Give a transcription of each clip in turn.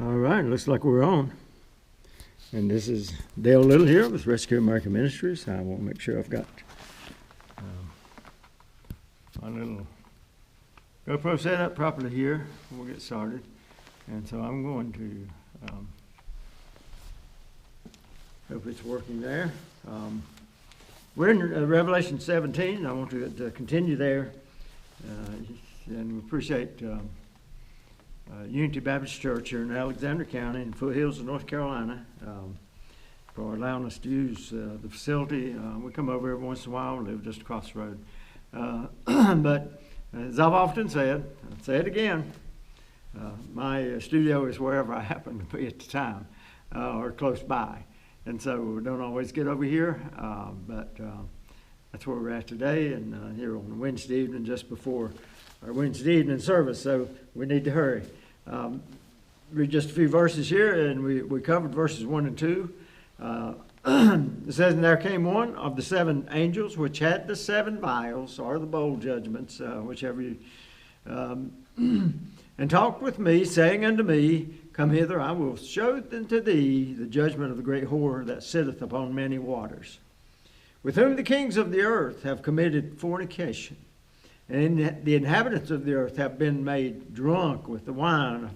All right, looks like we're on. And this is Dale Little here with Rescue American Ministries. I want to make sure I've got my little GoPro set up properly here. We'll get started. And so I'm going to hope it's working there. We're in Revelation 17. I want to continue there. And we appreciate Unity Baptist Church here in Alexander County in foothills of North Carolina for allowing us to use the facility. We come over every once in a while. We live just across the road. But as I've often said, I'll say it again, my studio is wherever I happen to be at the time or close by. And so we don't always get over here, but that's where we're at today, and here on Wednesday evening, just before our Wednesday evening service, so we need to hurry. Read just a few verses here, and we covered verses 1 and 2. It says, "And there came one of the 7 angels, which had the 7 vials," or the bowl judgments, whichever you, "and talked with me, saying unto me, Come hither, I will show unto thee the judgment of the great whore that sitteth upon many waters, with whom the kings of the earth have committed fornication. And the inhabitants of the earth have been made drunk with the wine of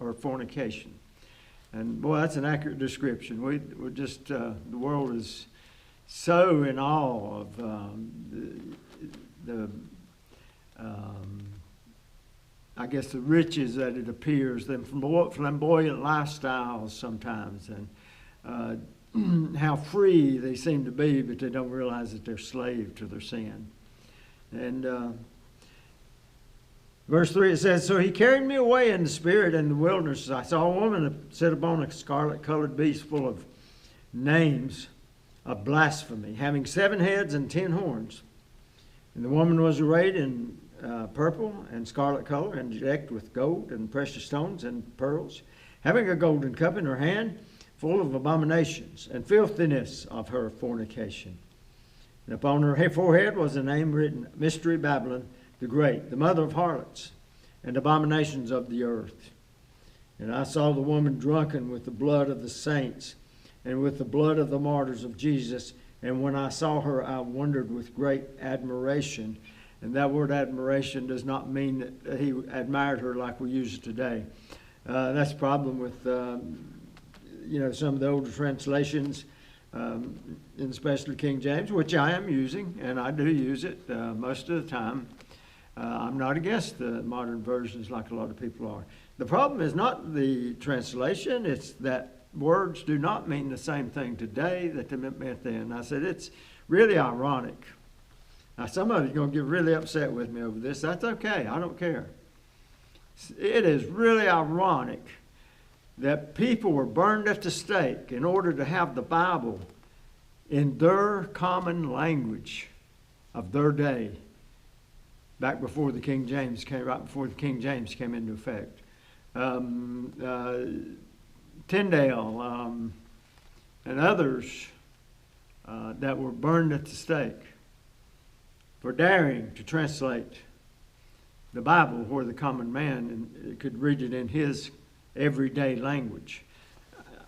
her fornication." And boy, that's an accurate description. We're just, the world is so in awe of I guess the riches that it appears, them flamboyant lifestyles sometimes, and how free they seem to be, but they don't realize that they're slave to their sin. And verse 3, it says, "So he carried me away in the spirit in the wilderness. I saw a woman sit upon a scarlet-colored beast full of names of blasphemy, having 7 heads and 10 horns. And the woman was arrayed in purple and scarlet color, and decked with gold and precious stones and pearls, having a golden cup in her hand, full of abominations and filthiness of her fornication. And upon her forehead was a name written, Mystery Babylon the Great, the mother of harlots and abominations of the earth. And I saw the woman drunken with the blood of the saints and with the blood of the martyrs of Jesus. And when I saw her, I wondered with great admiration." And that word admiration does not mean that he admired her like we use it today. That's the problem with some of the older translations, and especially King James, which I am using, and I do use it most of the time. I'm not against the modern versions like a lot of people are. The problem is not the translation, it's that words do not mean the same thing today that they meant then. I said, it's really ironic. Now, some of you are going to get really upset with me over this. That's okay. I don't care. It is really ironic that people were burned at the stake in order to have the Bible in their common language of their day, back before the King James came, right before the King James came into effect. Tyndale and others that were burned at the stake for daring to translate the Bible where the common man could read it in his everyday language.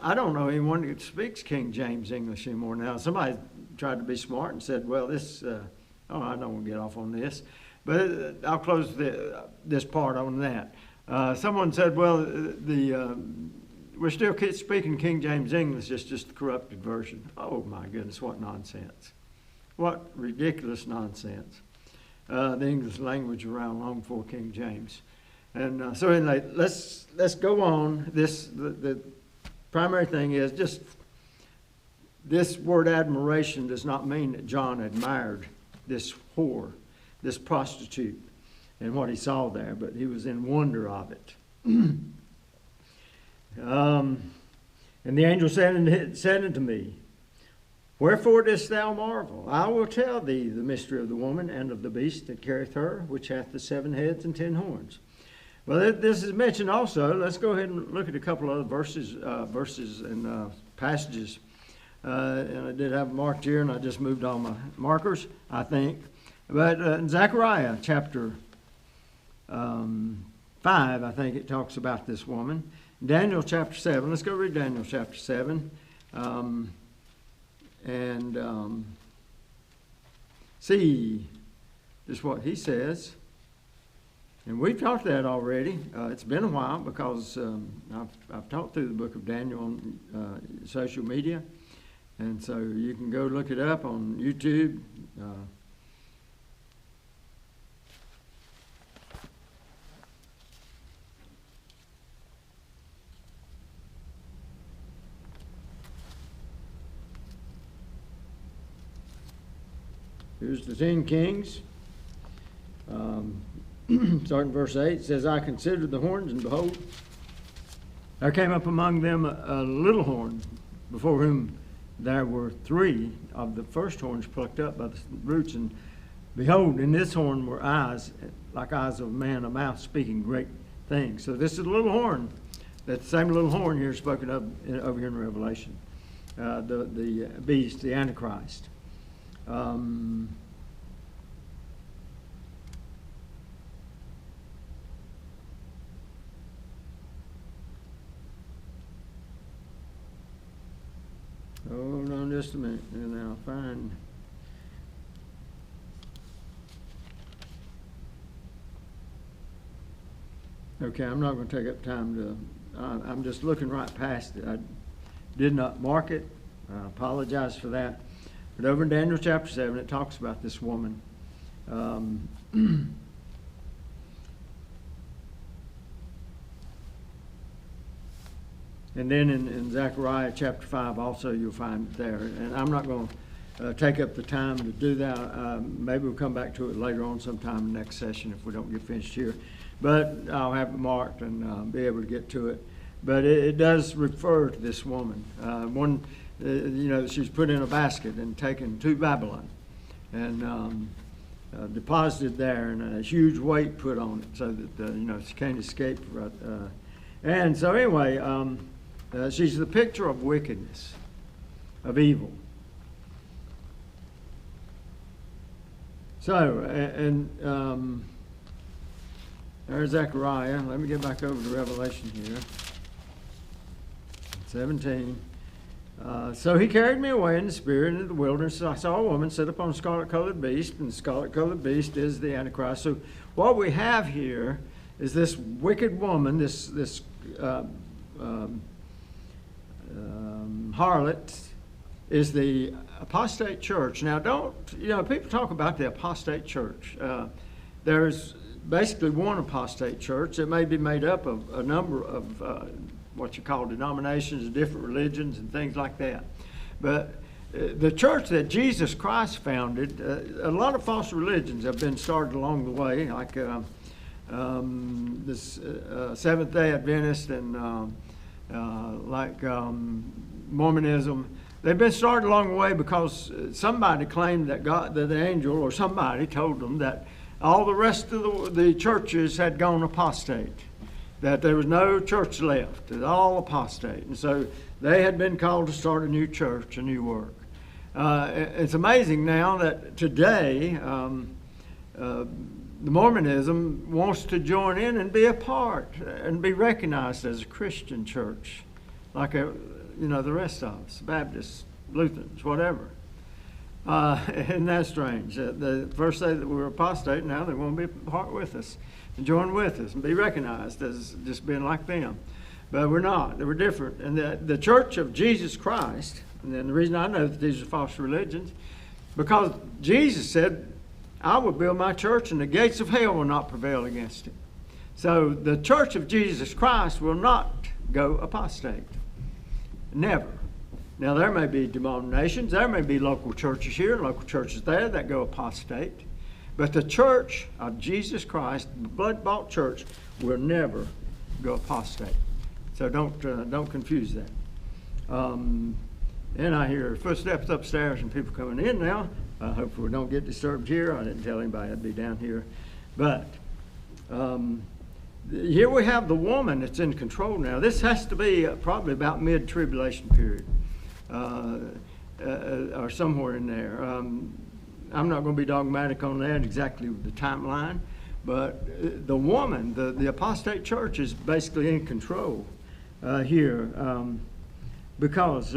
I don't know anyone that speaks King James English anymore now. Somebody tried to be smart and said, well, this, I don't want to get off on this, but I'll close this part on that. Someone said, well, we're still speaking King James English, it's just the corrupted version. Oh my goodness, what nonsense. What ridiculous nonsense. The English language around long before King James. And so anyway, let's go on. The primary thing is just this word admiration does not mean that John admired this whore, this prostitute, and what he saw there, but he was in wonder of it. And the angel said unto me, Wherefore dost thou marvel? I will tell thee the mystery of the woman and of the beast that carrieth her, which hath the 7 heads and 10 horns. Well, this is mentioned also. Let's go ahead and look at a couple other verses and passages. And I did have them marked here, and I just moved all my markers, I think. But in Zechariah chapter 5, I think it talks about this woman. Daniel chapter 7. Let's go read Daniel chapter 7. See just what he says. And we've talked that already. It's been a while because I've talked through the book of Daniel on social media. And so you can go look it up on YouTube. Here's the 10 kings. Starting verse 8, it says, I considered the horns, and behold, there came up among them a little horn, before whom there were 3 of the first horns plucked up by the roots. And behold, in this horn were eyes, like eyes of a man, a mouth speaking great things. So this is a little horn. That same little horn here spoken of over here in Revelation. The beast, the Antichrist. Hold on just a minute, and I'll find. Okay, I'm not going to take up time to. I'm just looking right past it. I did not mark it. I apologize for that. But over in Daniel chapter 7, it talks about this woman. And then in Zechariah chapter 5 also you'll find it there. And I'm not going to take up the time to do that. Maybe we'll come back to it later on sometime in the next session if we don't get finished here. But I'll have it marked and be able to get to it. But it does refer to this woman. She was put in a basket and taken to Babylon and deposited there, and a huge weight put on it so that she can't escape. And so anyway, she's the picture of wickedness, of evil. So, there's Zechariah. Let me get back over to Revelation here. 17. So he carried me away in the spirit into the wilderness. I saw a woman sit upon a scarlet-colored beast, and the scarlet-colored beast is the Antichrist. So what we have here is this wicked woman, this harlot, is the apostate church. Now, people talk about the apostate church. There's basically one apostate church that may be made up of a number of what you call denominations of different religions and things like that. But the church that Jesus Christ founded, a lot of false religions have been started along the way, like this Seventh-day Adventist and Mormonism. They've been started along the way because somebody claimed that the angel or somebody told them that all the rest of the churches had gone apostate, that there was no church left, that all apostate. And so they had been called to start a new church, a new work. It's amazing now that today the Mormonism wants to join in and be a part and be recognized as a Christian church, like the rest of us, Baptists, Lutherans, whatever. Isn't that strange? The first day that we were apostate, now they want to be a part with us and join with us and be recognized as just being like them. But we're not. We're different. And the Church of Jesus Christ, and then the reason I know that these are false religions, because Jesus said, I will build my church and the gates of hell will not prevail against it. So the Church of Jesus Christ will not go apostate. Never. Now there may be denominations, there may be local churches here and local churches there that go apostate. But the Church of Jesus Christ, the blood-bought church, will never go apostate. So don't confuse that. And I hear footsteps upstairs and people coming in now. Hopefully we don't get disturbed here. I didn't tell anybody I'd be down here. But here we have the woman that's in control now. This has to be probably about mid-tribulation period or somewhere in there. I'm not going to be dogmatic on that exactly with the timeline, but the woman, the apostate church is basically in control. here. Because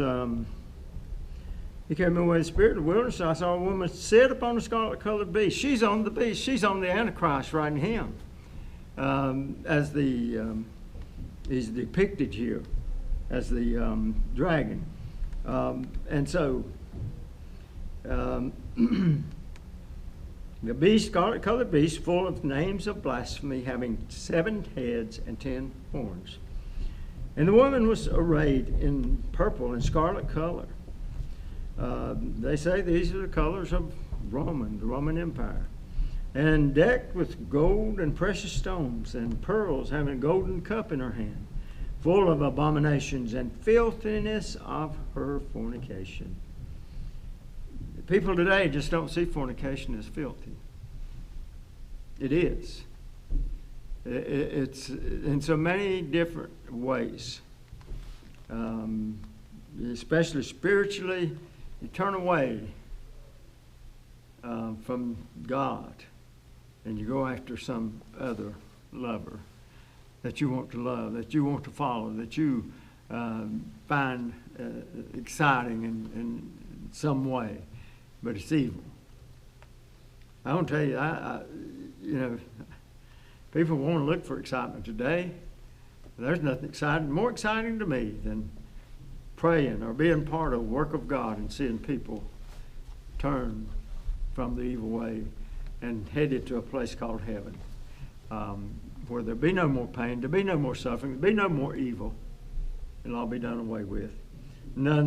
he carried me away in the spirit in the wilderness, and I saw a woman sit upon a scarlet-colored beast. She's on the beast. She's on the Antichrist riding him, as he's depicted here as the dragon. And so the beast, scarlet-colored beast, full of names of blasphemy, having 7 heads and 10 horns. And the woman was arrayed in purple and scarlet color. They say these are the colors of the Roman Empire. And decked with gold and precious stones and pearls, having a golden cup in her hand, full of abominations and filthiness of her fornication. People today just don't see fornication as filthy. It is. It's in so many different ways. Especially spiritually, you turn away from God and you go after some other lover that you want to love, that you want to follow, that you find exciting in some way, but it's evil. I want to tell you, people want to look for excitement today. There's nothing more exciting to me than praying or being part of the work of God and seeing people turn from the evil way and headed to a place called heaven, where there'll be no more pain, there'll be no more suffering, there'll be no more evil. It'll all be done away with. None